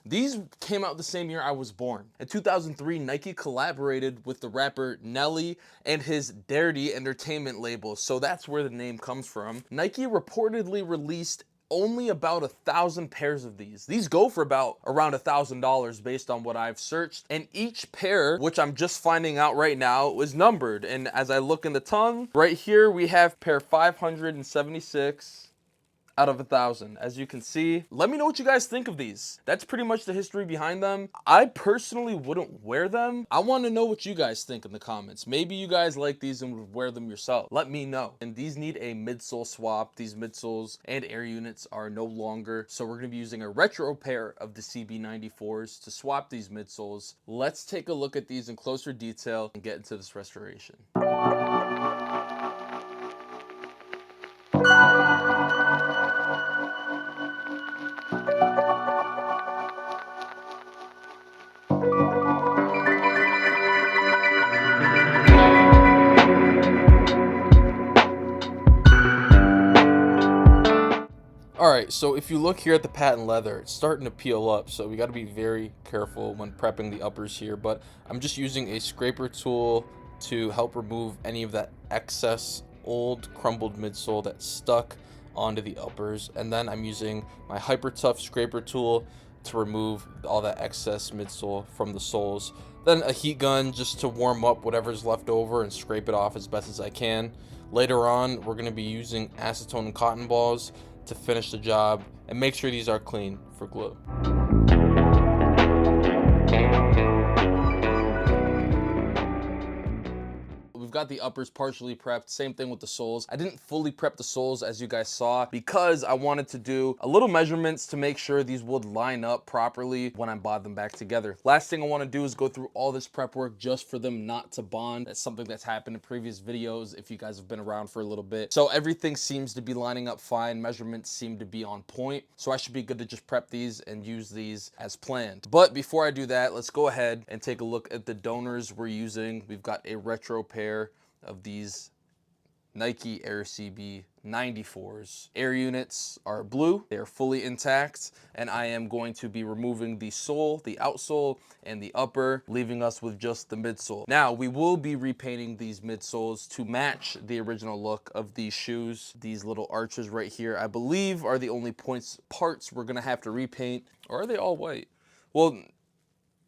These came out the same year I was born. In 2003, Nike collaborated with the rapper Nelly and his Derrty entertainment label, so that's where the name comes from. Nike reportedly released only about 1,000 pairs of these. These go for about around $1,000 based on what I've searched. And each pair, which I'm just finding out right now, is numbered. And as I look in the tongue, right here we have pair 576 out of 1,000. As you can see, let me know what you guys think of these. That's pretty much the history behind them. I personally wouldn't wear them. I want to know what you guys think in the comments. Maybe you guys like these and would wear them yourself. Let me know. And these need a midsole swap. These midsoles and air units are no longer, so we're going to be using a retro pair of the CB94s to swap these midsoles. Let's take a look at these in closer detail and get into this restoration. Alright, so if you look here at the patent leather, it's starting to peel up, so we got to be very careful when prepping the uppers here, but I'm just using a scraper tool to help remove any of that excess old crumbled midsole that's stuck onto the uppers, and then I'm using my hyper tough scraper tool to remove all that excess midsole from the soles. Then a heat gun just to warm up whatever's left over and scrape it off as best as I can. Later on, we're going to be using acetone and cotton balls to finish the job and make sure these are clean for glue. We've got the uppers partially prepped, same thing with the soles. I didn't fully prep the soles as you guys saw because I wanted to do a little measurements to make sure these would line up properly when I bond them back together. Last thing I want to do is go through all this prep work just for them not to bond. That's something that's happened in previous videos if you guys have been around for a little bit. So everything seems to be lining up fine. Measurements seem to be on point. So I should be good to just prep these and use these as planned. But before I do that, let's go ahead and take a look at the donors we're using. We've got a retro pair of these Nike Air CB94s. Air units are blue, they are fully intact, and I am going to be removing the sole, the outsole, and the upper, leaving us with just the midsole. Now, we will be repainting these midsoles to match the original look of these shoes. These little arches right here, I believe, are the only parts we're gonna have to repaint. Or are they all white? Well,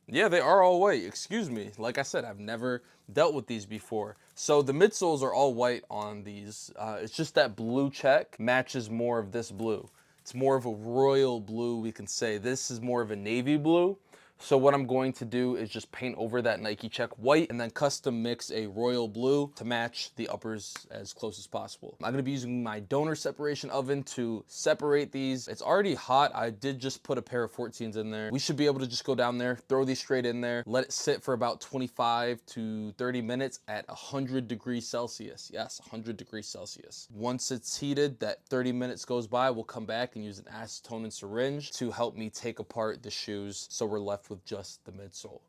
yeah, they are all white. Excuse me. Like I said, I've never dealt with these before. So the midsoles are all white on these. It's just that blue check matches more of this blue. It's more of a royal blue, we can say. This is more of a navy blue. So what I'm going to do is just paint over that Nike check white and then custom mix a royal blue to match the uppers as close as possible. I'm gonna be using my donor separation oven to separate these. It's already hot. I did just put a pair of 14s in there. We should be able to just go down there, throw these straight in there, let it sit for about 25 to 30 minutes at 100 degrees Celsius. Yes, 100 degrees Celsius. Once it's heated, that 30 minutes goes by, we'll come back and use an acetone and syringe to help me take apart the shoes so we're left with just the midsole.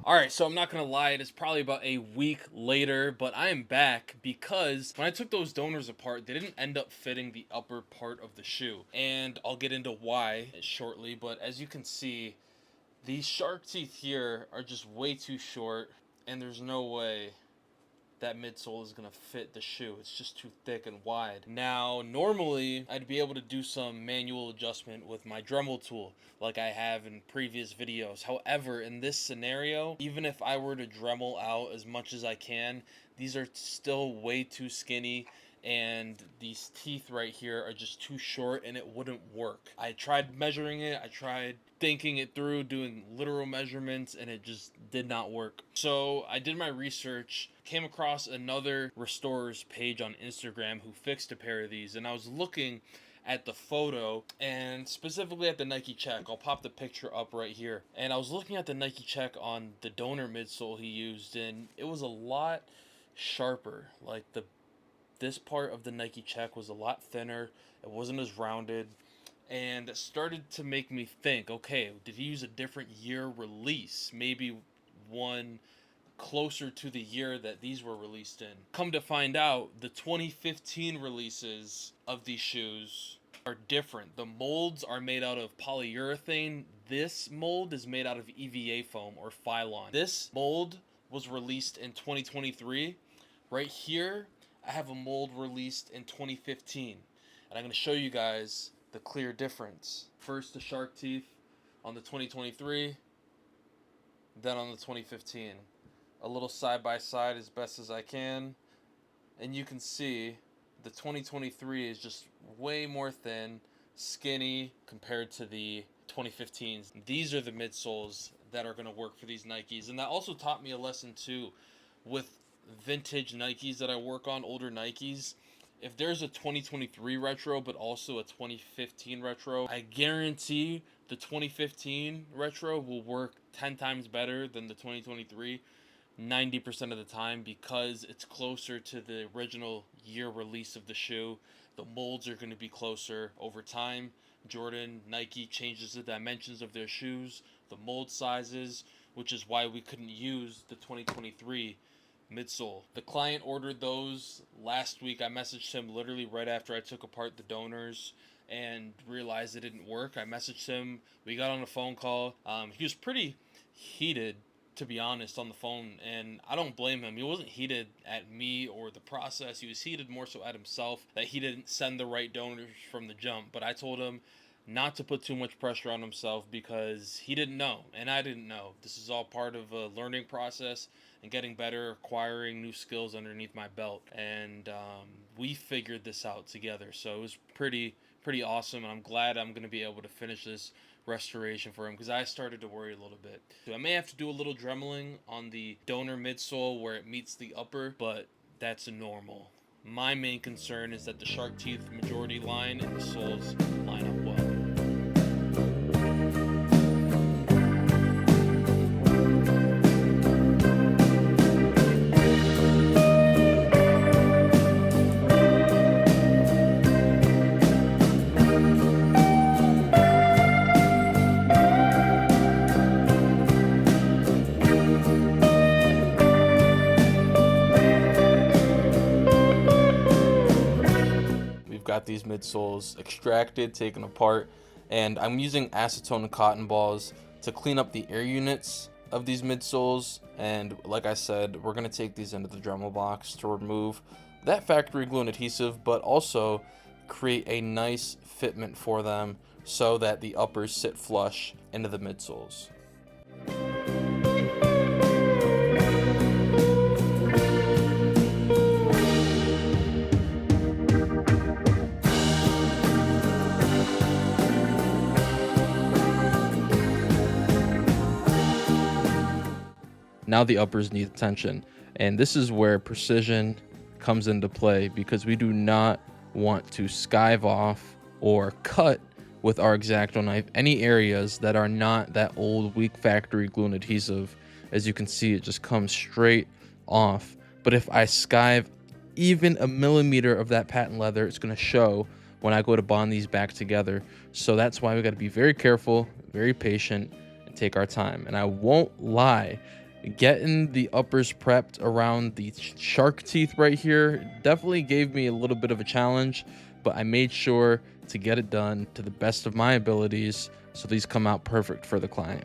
All right, so I'm not gonna lie, it is probably about a week later, but I am back because when I took those donors apart, they didn't end up fitting the upper part of the shoe. And I'll get into why shortly, but as you can see, these shark teeth here are just way too short, and there's no way that midsole is gonna fit the shoe. It's just too thick and wide. Now, normally, I'd be able to do some manual adjustment with my Dremel tool, like I have in previous videos. However, in this scenario, even if I were to Dremel out as much as I can, these are still way too skinny, and these teeth right here are just too short and it wouldn't work. I tried measuring it, I tried thinking it through, doing literal measurements, and it just did not work. So I did my research, came across another restorer's page on Instagram who fixed a pair of these, and I was looking at the photo and specifically at the Nike check. I'll pop the picture up right here. And I was looking at the Nike check on the donor midsole he used, and it was a lot sharper. Like this part of the Nike check was a lot thinner. It wasn't as rounded. And it started to make me think, okay, did he use a different year release? Maybe one closer to the year that these were released in. Come to find out, the 2015 releases of these shoes are different. The molds are made out of polyurethane. This mold is made out of EVA foam or Phylon. This mold was released in 2023. Right here, I have a mold released in 2015. And I'm going to show you guys the clear difference. First, the shark teeth on the 2023, then on the 2015. A little side by side as best as I can, and you can see the 2023 is just way more thin, skinny compared to the 2015s. These are the midsoles that are going to work for these Nikes, and that also taught me a lesson too with vintage Nikes that I work on, older Nikes. If there's a 2023 retro but also a 2015 retro, I guarantee the 2015 retro will work 10 times better than the 2023 90% of the time, because it's closer to the original year release of the shoe. The molds are going to be closer over time. Jordan, Nike changes the dimensions of their shoes, the mold sizes, which is why we couldn't use the 2023 midsole. The client ordered those last week. I messaged him literally right after I took apart the donors and realized it didn't work. I messaged him. We got on a phone call. He was pretty heated, to be honest, on the phone, and I don't blame him. He wasn't heated at me or the process. He was heated more so at himself that he didn't send the right donors from the jump. But I told him not to put too much pressure on himself because he didn't know and I didn't know. This is all part of a learning process and getting better, acquiring new skills underneath my belt, and we figured this out together. So it was pretty awesome, and I'm glad I'm going to be able to finish this restoration for him, because I started to worry a little bit. So I may have to do a little dremeling on the donor midsole where it meets the upper, but that's normal. My main concern is that the shark teeth majority line and the soles line up well. Got these midsoles extracted, taken apart, and I'm using acetone and cotton balls to clean up the air units of these midsoles. And like I said, we're going to take these into the Dremel box to remove that factory glue and adhesive, but also create a nice fitment for them so that the uppers sit flush into the midsoles. Now the uppers need attention, and this is where precision comes into play, because we do not want to skive off or cut with our X-Acto knife any areas that are not that old weak factory glue and adhesive. As you can see, it just comes straight off. But if I skive even a millimeter of that patent leather, it's going to show when I go to bond these back together. So that's why we got to be very careful, very patient, and take our time. And I won't lie, getting the uppers prepped around the shark teeth right here definitely gave me a little bit of a challenge, but I made sure to get it done to the best of my abilities so these come out perfect for the client.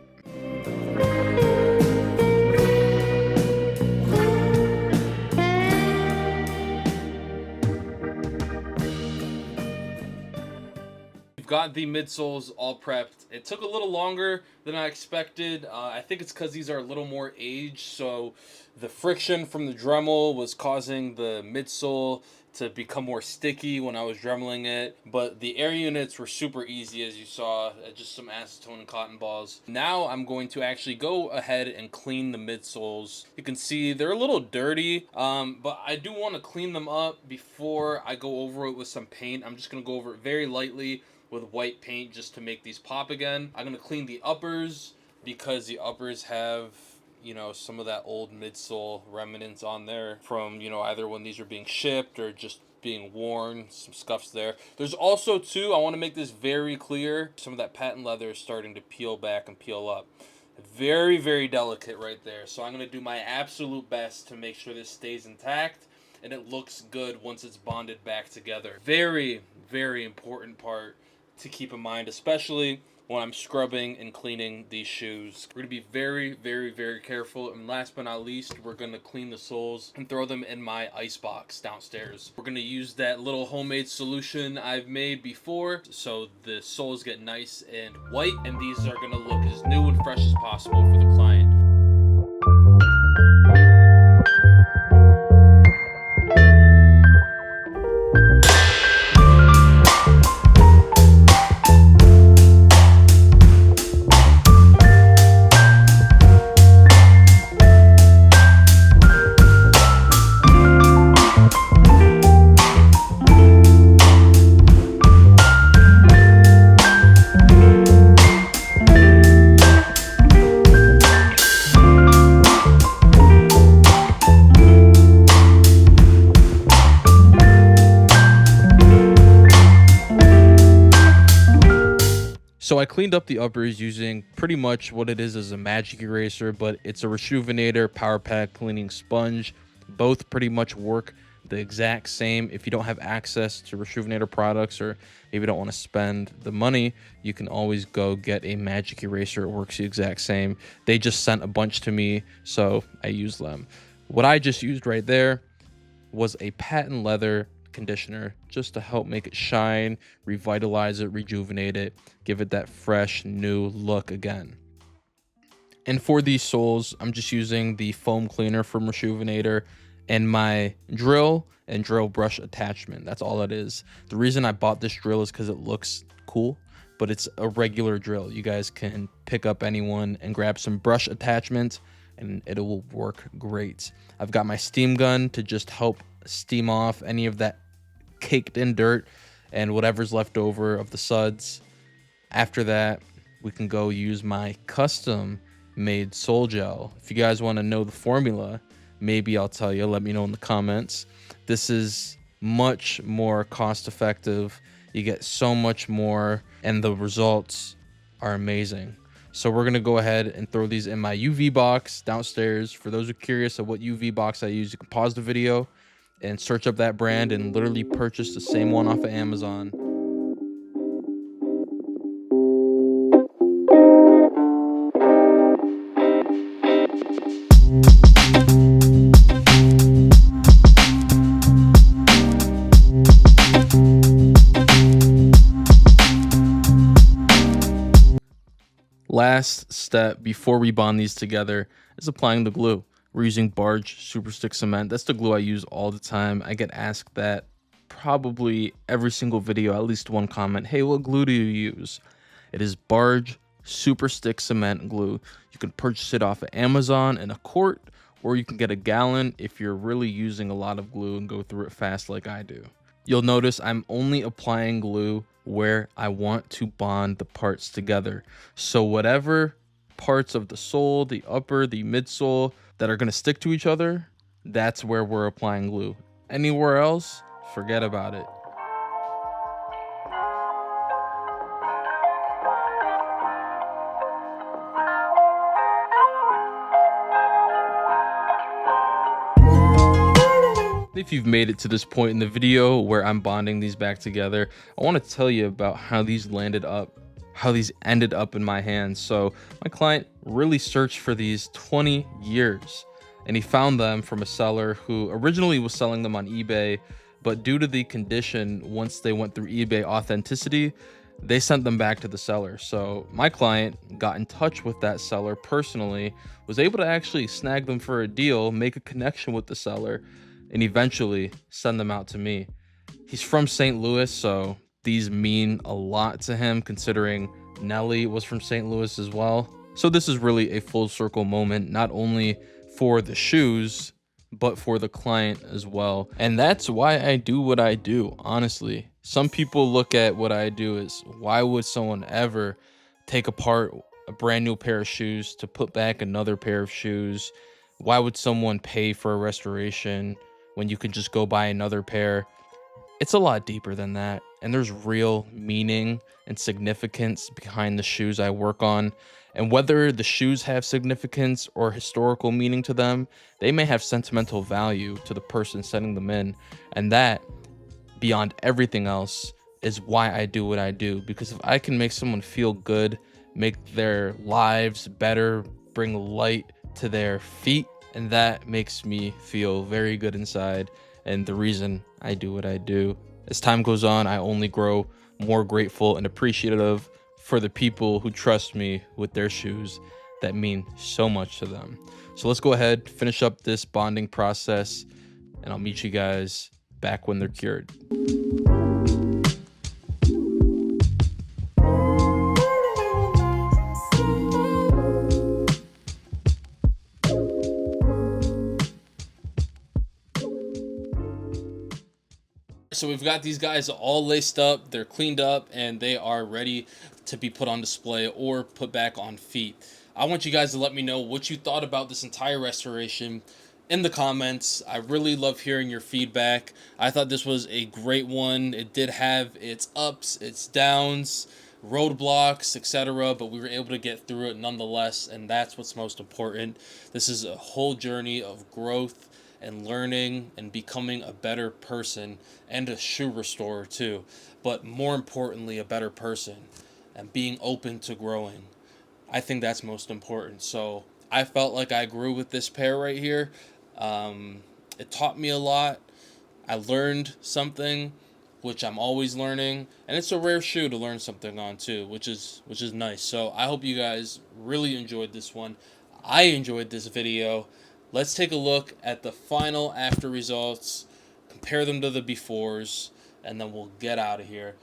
Got the midsoles all prepped. It took a little longer than I expected. I think it's because these are a little more aged, so the friction from the Dremel was causing the midsole to become more sticky when I was dremeling it. But the air units were super easy, as you saw, just some acetone and cotton balls. Now I'm going to actually go ahead and clean the midsoles. You can see they're a little dirty, but I do want to clean them up before I go over it with some paint. I'm just going to go over it very lightly with white paint just to make these pop again. I'm going to clean the uppers because the uppers have, you know, some of that old midsole remnants on there from, you know, either when these are being shipped or just being worn, some scuffs there. There's also, too, I want to make this very clear, some of that patent leather is starting to peel back and peel up. Very, very delicate right there. So I'm going to do my absolute best to make sure this stays intact and it looks good once it's bonded back together. Very, very important part to keep in mind, especially when I'm scrubbing and cleaning these shoes. We're going to be very, very, very careful. And last but not least, we're going to clean the soles and throw them in my ice box downstairs. We're going to use that little homemade solution I've made before so the soles get nice and white, and these are going to look as new and fresh as possible for the client. So I cleaned up the uppers using pretty much what it is a magic eraser, but it's a Rejuvenator Power Pack cleaning sponge. Both pretty much work the exact same. If you don't have access to Rejuvenator products, or maybe don't want to spend the money, you can always go get a magic eraser. It works the exact same. They just sent a bunch to me, so I used them. What I just used right there was a patent leather conditioner just to help make it shine, revitalize it, rejuvenate it, give it that fresh new look again. And for these soles, I'm just using the foam cleaner from Rejuvenator and my drill and drill brush attachment. That's all it is. The reason I bought this drill is because it looks cool, but it's a regular drill. You guys can pick up anyone and grab some brush attachment and it will work great. I've got my steam gun to just help steam off any of that caked in dirt and whatever's left over of the suds. After that, we can go use my custom made sole gel. If you guys want to know the formula, maybe I'll tell you. Let me know in the comments. This is much more cost effective. You get so much more and the results are amazing. So we're going to go ahead and throw these in my UV box downstairs. For those who are curious of what UV box I use, you can pause the video and search up that brand and literally purchase the same one off of Amazon. Last step before we bond these together is applying the glue. We're using Barge Super Stick Cement. That's the glue I use all the time. I get asked that probably every single video, at least one comment, hey, what glue do you use? It is Barge Super Stick Cement glue. You can purchase it off of Amazon in a quart, or you can get a gallon if you're really using a lot of glue and go through it fast like I do. You'll notice I'm only applying glue where I want to bond the parts together. So whatever parts of the sole, the upper, the midsole that are going to stick to each other, that's where we're applying glue. Anywhere else, forget about it. If you've made it to this point in the video where I'm bonding these back together, I want to tell you about how these ended up in my hands. So my client really searched for these 20 years and he found them from a seller who originally was selling them on eBay, but due to the condition, once they went through eBay authenticity, they sent them back to the seller. So my client got in touch with that seller personally, was able to actually snag them for a deal, make a connection with the seller, and eventually send them out to me. He's from St. Louis, so these mean a lot to him, considering Nelly was from St. Louis as well. So this is really a full circle moment, not only for the shoes, but for the client as well. And that's why I do what I do, honestly. Some people look at what I do as, why would someone ever take apart a brand new pair of shoes to put back another pair of shoes? Why would someone pay for a restoration when you can just go buy another pair? it's a lot deeper than that, and there's real meaning and significance behind the shoes I work on. And whether the shoes have significance or historical meaning to them, they may have sentimental value to the person sending them in. And that, beyond everything else, is why I do what I do. Because if I can make someone feel good, make their lives better, bring light to their feet, and that makes me feel very good inside, and the reason I do what I do. As time goes on, I only grow more grateful and appreciative for the people who trust me with their shoes that mean so much to them. So let's go ahead, finish up this bonding process, and I'll meet you guys back when they're cured. So we've got these guys all laced up, they're cleaned up, and they are ready to be put on display or put back on feet. I want you guys to let me know what you thought about this entire restoration in the comments. I really love hearing your feedback. I thought this was a great one. It did have its ups, its downs, roadblocks, etc., but we were able to get through it nonetheless, and that's what's most important. This is a whole journey of growth and learning and becoming a better person, and a shoe restorer too, but more importantly, a better person and being open to growing. I think that's most important. So I felt like I grew with this pair right here. It taught me a lot. I learned something, which I'm always learning, and it's a rare shoe to learn something on too, which is nice. So I hope you guys really enjoyed this one. I enjoyed this video. Let's take a look at the final after results, compare them to the befores, and then we'll get out of here.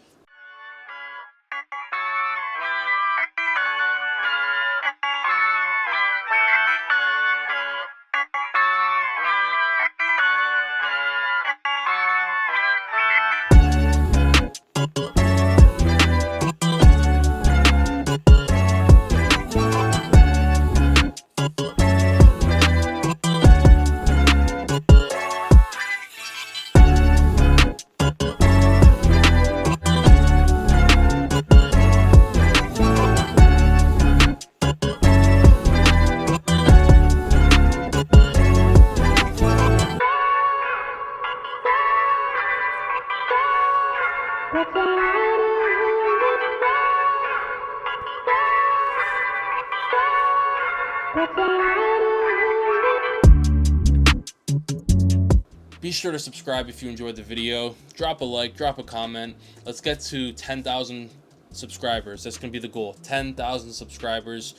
Be sure to subscribe if you enjoyed the video. Drop a like, drop a comment. Let's get to 10,000 subscribers. That's going to be the goal. 10,000 subscribers.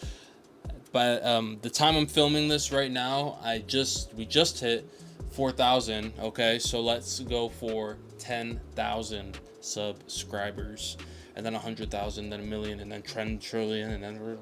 By the time I'm filming this right now, we just hit 4,000. Okay, so let's go for 10,000 subscribers, and then 100,000, then a million, and then 10 trillion, and then